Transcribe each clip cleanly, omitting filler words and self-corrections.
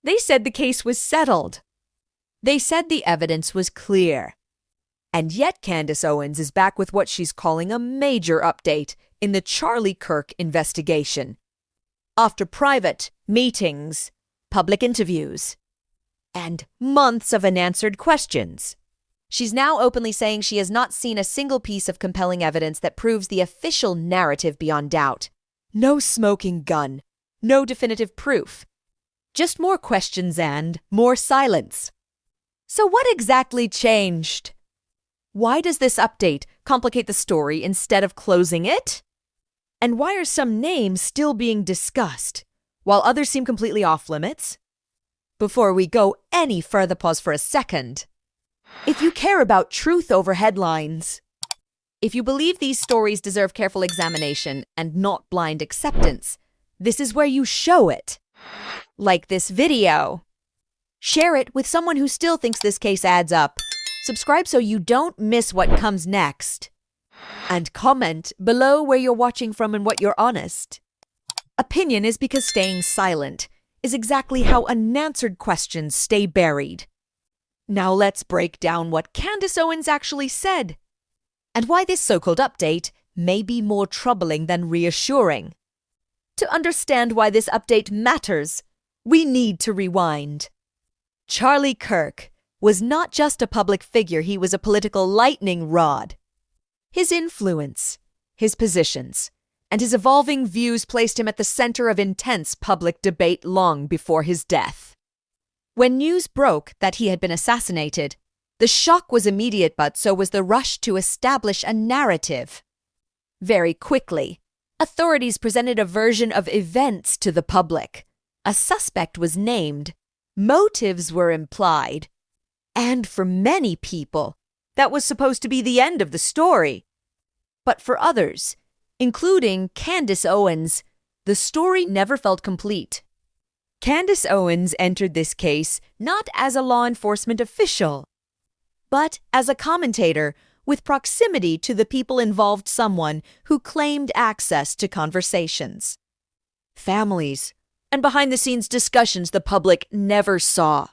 They said the case was settled. They said the evidence was clear. And yet Candace Owens is back with what she's calling a major update in the Charlie Kirk investigation. After private meetings, public interviews, and months of unanswered questions, she's now openly saying she has not seen a single piece of compelling evidence that proves the official narrative beyond doubt. No smoking gun, no definitive proof. Just more questions and more silence. So what exactly changed? Why does this update complicate the story instead of closing it? And why are some names still being discussed, while others seem completely off limits? Before we go any further, pause for a second. If you care about truth over headlines, if you believe these stories deserve careful examination and not blind acceptance, this is where you show it. Like this video. Share it with someone who still thinks this case adds up. Subscribe so you don't miss what comes next. And comment below where you're watching from and what you're honest. Opinion is because staying silent is exactly how unanswered questions stay buried. Now let's break down what Candace Owens actually said, and why this so-called update may be more troubling than reassuring. To understand why this update matters, we need to rewind. Charlie Kirk was not just a public figure, he was a political lightning rod. His influence, his positions, and his evolving views placed him at the center of intense public debate long before his death. When news broke that he had been assassinated, the shock was immediate, but so was the rush to establish a narrative. Very quickly, authorities presented a version of events to the public. A suspect was named, motives were implied, and for many people, that was supposed to be the end of the story. But for others, including Candace Owens, the story never felt complete. Candace Owens entered this case not as a law enforcement official, but as a commentator with proximity to the people involved, someone who claimed access to conversations, families, and behind-the-scenes discussions the public never saw.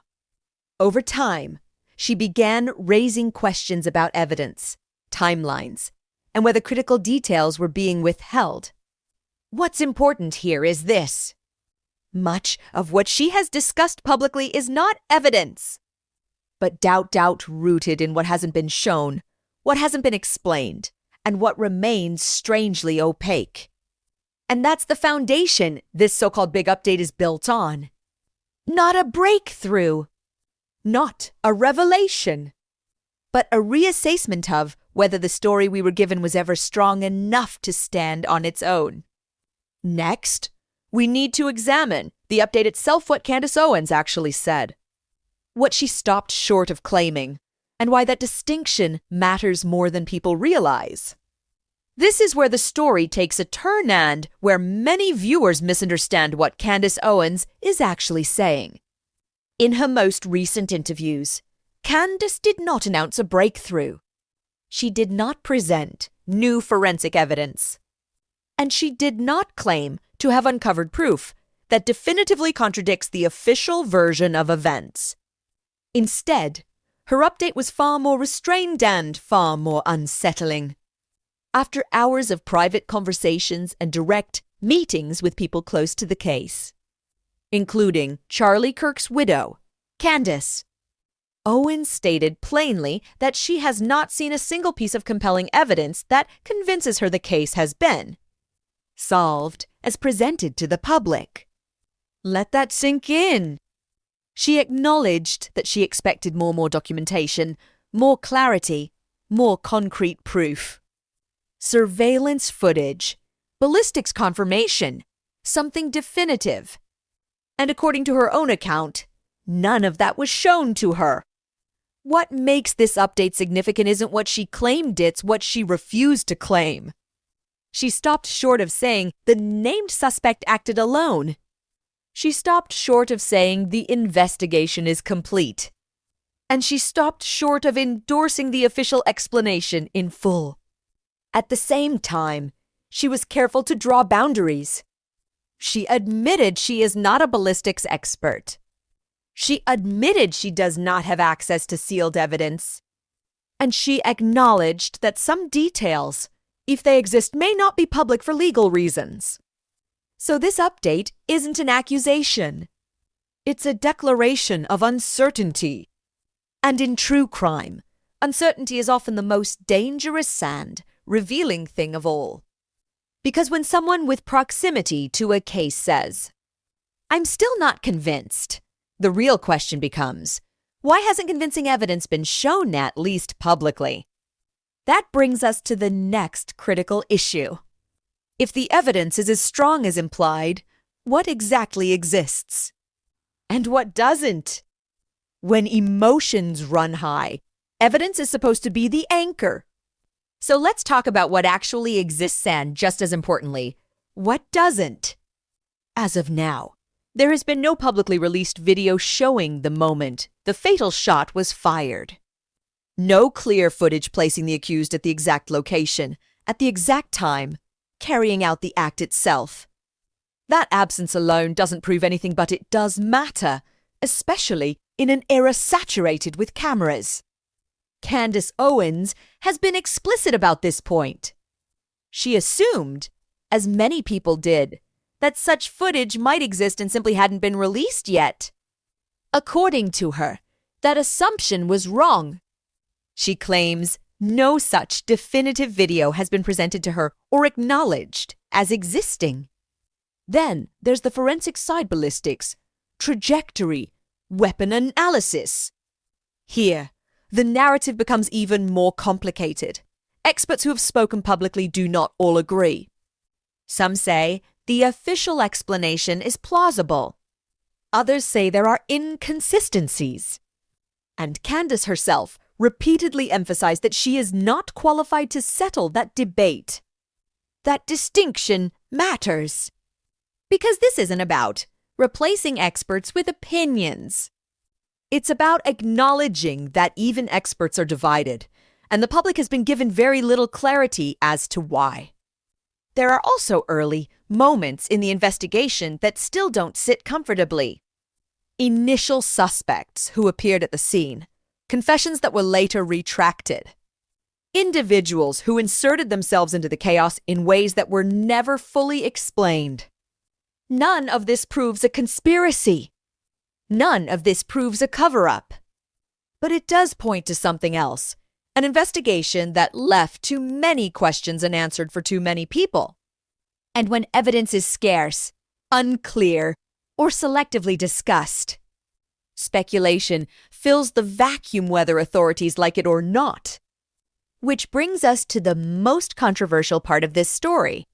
Over time, she began raising questions about evidence, timelines, and whether critical details were being withheld. What's important here is this. Much of what she has discussed publicly is not evidence, but doubt rooted in what hasn't been shown, what hasn't been explained, and what remains strangely opaque. And that's the foundation this so-called big update is built on. Not a breakthrough, not a revelation, but a reassessment of whether the story we were given was ever strong enough to stand on its own. Next, we need to examine the update itself, what Candace Owens actually said, what she stopped short of claiming, and why that distinction matters more than people realize. This is where the story takes a turn and where many viewers misunderstand what Candace Owens is actually saying. In her most recent interviews, Candace did not announce a breakthrough. She did not present new forensic evidence. And she did not claim to have uncovered proof that definitively contradicts the official version of events. Instead, her update was far more restrained and far more unsettling. After hours of private conversations and direct meetings with people close to the case, including Charlie Kirk's widow, Candace, Owens stated plainly that she has not seen a single piece of compelling evidence that convinces her the case has been solved as presented to the public. Let that sink in. She acknowledged that she expected more documentation, more clarity, more concrete proof. Surveillance footage, ballistics confirmation, something definitive. And according to her own account, none of that was shown to her. What makes this update significant isn't what she claimed, it's what she refused to claim. She stopped short of saying the named suspect acted alone. She stopped short of saying the investigation is complete. And she stopped short of endorsing the official explanation in full. At the same time, she was careful to draw boundaries. She admitted she is not a ballistics expert. She admitted she does not have access to sealed evidence. And she acknowledged that some details, if they exist, may not be public for legal reasons. So this update isn't an accusation. It's a declaration of uncertainty. And in true crime, uncertainty is often the most dangerous and revealing thing of all. Because when someone with proximity to a case says, "I'm still not convinced," the real question becomes, why hasn't convincing evidence been shown at least publicly? That brings us to the next critical issue. If the evidence is as strong as implied, what exactly exists? And what doesn't? When emotions run high, evidence is supposed to be the anchor. So let's talk about what actually exists and, just as importantly, what doesn't. As of now, there has been no publicly released video showing the moment the fatal shot was fired. No clear footage placing the accused at the exact location, at the exact time, carrying out the act itself. That absence alone doesn't prove anything, but it does matter, especially in an era saturated with cameras. Candace Owens has been explicit about this point. She assumed, as many people did, that such footage might exist and simply hadn't been released yet. According to her, that assumption was wrong. She claims no such definitive video has been presented to her or acknowledged as existing. Then there's the forensic side ballistics, trajectory, weapon analysis. Here, the narrative becomes even more complicated. Experts who have spoken publicly do not all agree. Some say the official explanation is plausible. Others say there are inconsistencies. And Candace herself repeatedly emphasized that she is not qualified to settle that debate. That distinction matters. Because this isn't about replacing experts with opinions. It's about acknowledging that even experts are divided, and the public has been given very little clarity as to why. There are also early moments in the investigation that still don't sit comfortably. Initial suspects who appeared at the scene, confessions that were later retracted. Individuals who inserted themselves into the chaos in ways that were never fully explained. None of this proves a conspiracy. None of this proves a cover-up. But it does point to something else, an investigation that left too many questions unanswered for too many people. And when evidence is scarce, unclear, or selectively discussed, speculation fills the vacuum whether authorities like it or not. Which brings us to the most controversial part of this story.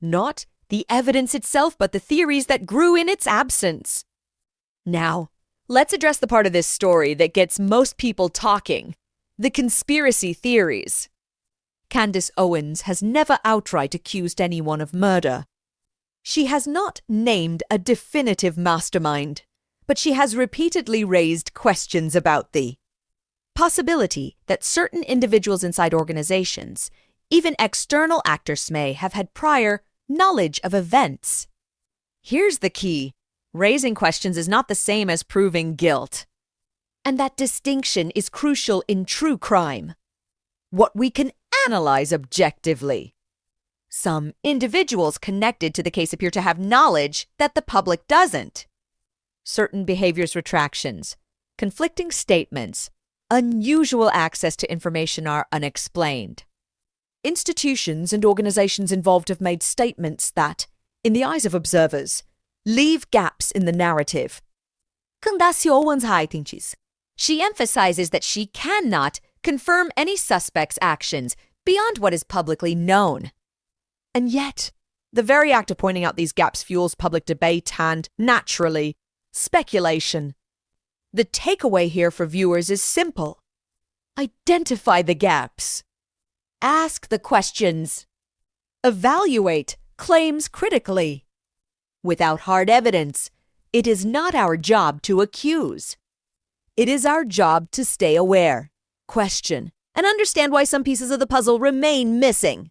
Not the evidence itself, but the theories that grew in its absence. Now, let's address the part of this story that gets most people talking, the conspiracy theories. Candace Owens has never outright accused anyone of murder. She has not named a definitive mastermind, but she has repeatedly raised questions about the possibility that certain individuals inside organizations, even external actors, may have had prior knowledge of events. Here's the key. Raising questions is not the same as proving guilt. And that distinction is crucial in true crime. What we can analyze objectively. Some individuals connected to the case appear to have knowledge that the public doesn't. Certain behaviors retractions, conflicting statements, unusual access to information are unexplained. Institutions and organizations involved have made statements that, in the eyes of observers, leave gaps in the narrative. Candace Owens she emphasizes that she cannot confirm any suspect's actions beyond what is publicly known. And yet, the very act of pointing out these gaps fuels public debate and, naturally, speculation. The takeaway here for viewers is simple. Identify the gaps. Ask the questions. Evaluate claims critically. Without hard evidence, it is not our job to accuse. It is our job to stay aware, question, and understand why some pieces of the puzzle remain missing.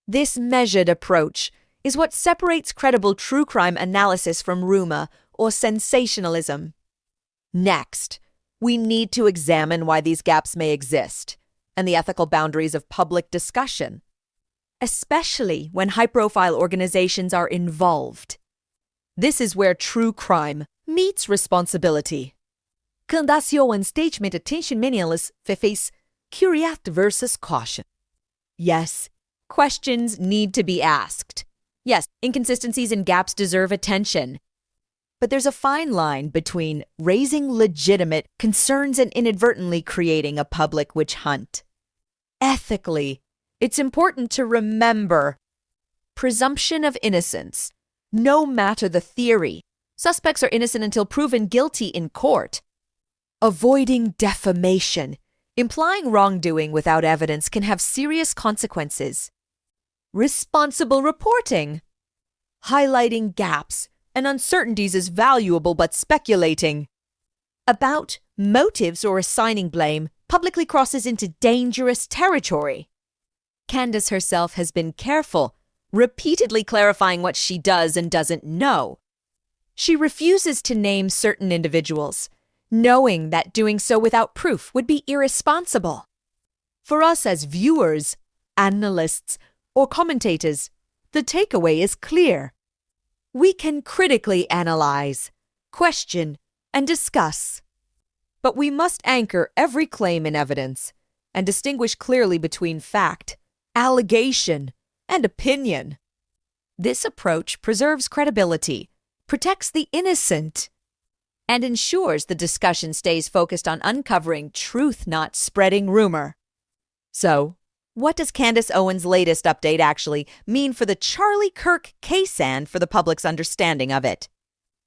This measured approach is what separates credible true crime analysis from rumor or sensationalism. Next, we need to examine why these gaps may exist and the ethical boundaries of public discussion, especially when high-profile organizations are involved. This is where true crime meets responsibility. Candace Owens' statement attention meaningless face curiosity versus caution. Yes, questions need to be asked. Yes, inconsistencies and gaps deserve attention. But there's a fine line between raising legitimate concerns and inadvertently creating a public witch hunt. Ethically, it's important to remember presumption of innocence. No matter the theory, suspects are innocent until proven guilty in court. Avoiding defamation, implying wrongdoing without evidence, can have serious consequences. Responsible reporting, highlighting gaps and uncertainties is valuable, but speculating about motives or assigning blame publicly crosses into dangerous territory. Candace herself has been careful, repeatedly clarifying what she does and doesn't know. She refuses to name certain individuals, knowing that doing so without proof would be irresponsible. For us as viewers, analysts, or commentators, the takeaway is clear. We can critically analyze, question, and discuss. But we must anchor every claim in evidence and distinguish clearly between fact, allegation, and opinion. This approach preserves credibility, protects the innocent, and ensures the discussion stays focused on uncovering truth, not spreading rumor. So, what does Candace Owens' latest update actually mean for the Charlie Kirk case and for the public's understanding of it?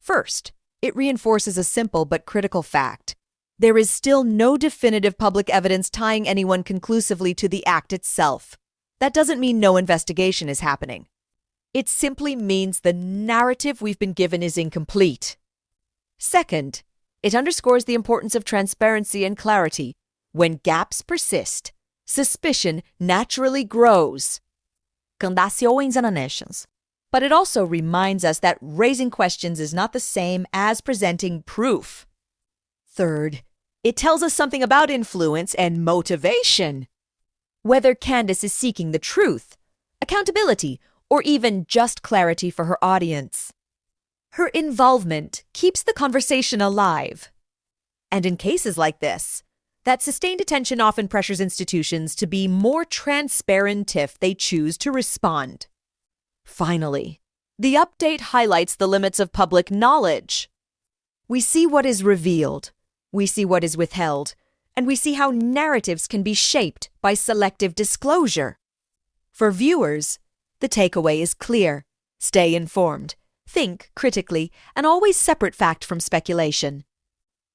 First, it reinforces a simple but critical fact. There is still no definitive public evidence tying anyone conclusively to the act itself. That doesn't mean no investigation is happening. It simply means the narrative we've been given is incomplete. Second, it underscores the importance of transparency and clarity. When gaps persist, suspicion naturally grows. Candace Owens unanswered. But it also reminds us that raising questions is not the same as presenting proof. Third, it tells us something about influence and motivation. Whether Candace is seeking the truth, accountability, or even just clarity for her audience. Her involvement keeps the conversation alive. And in cases like this, that sustained attention often pressures institutions to be more transparent if they choose to respond. Finally, the update highlights the limits of public knowledge. We see what is revealed, we see what is withheld, and we see how narratives can be shaped by selective disclosure. For viewers, the takeaway is clear. Stay informed, think critically, and always separate fact from speculation.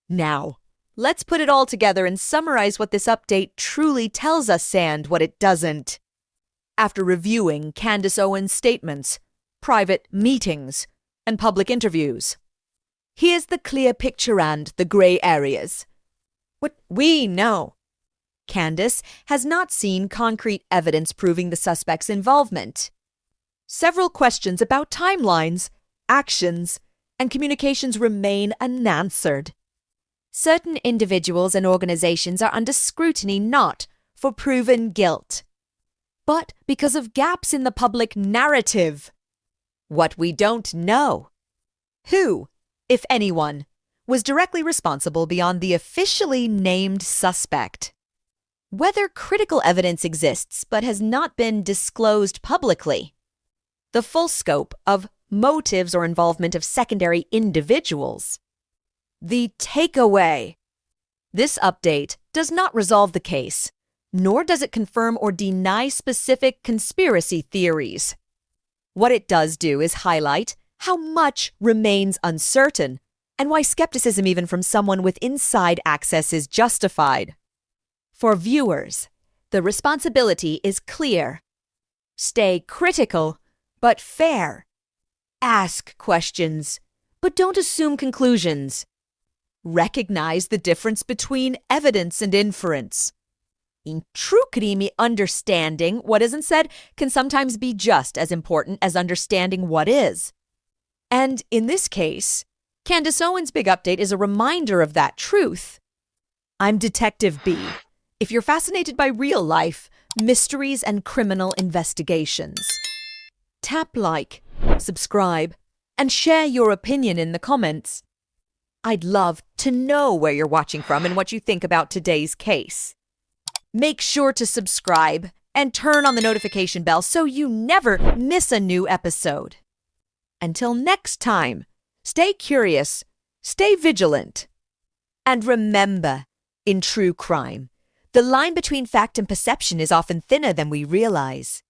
Now, let's put it all together and summarize what this update truly tells us and what it doesn't. After reviewing Candace Owens' statements, private meetings, and public interviews, here's the clear picture and the gray areas. What we know. Candace has not seen concrete evidence proving the suspect's involvement. Several questions about timelines, actions, and communications remain unanswered. Certain individuals and organizations are under scrutiny not for proven guilt, but because of gaps in the public narrative. What we don't know. Who, if anyone, was directly responsible beyond the officially named suspect. Whether critical evidence exists but has not been disclosed publicly. The full scope of motives or involvement of secondary individuals. The takeaway. This update does not resolve the case, nor does it confirm or deny specific conspiracy theories. What it does do is highlight how much remains uncertain and why skepticism even from someone with inside access is justified. For viewers, the responsibility is clear. Stay critical, but fair. Ask questions, but don't assume conclusions. Recognize the difference between evidence and inference. In true crime, understanding what isn't said can sometimes be just as important as understanding what is. And in this case, Candace Owens' big update is a reminder of that truth. I'm Detective B. If you're fascinated by real life, mysteries, and criminal investigations, tap like, subscribe, and share your opinion in the comments. I'd love to know where you're watching from and what you think about today's case. Make sure to subscribe and turn on the notification bell so you never miss a new episode. Until next time, stay curious, stay vigilant, and remember, in true crime, the line between fact and perception is often thinner than we realize.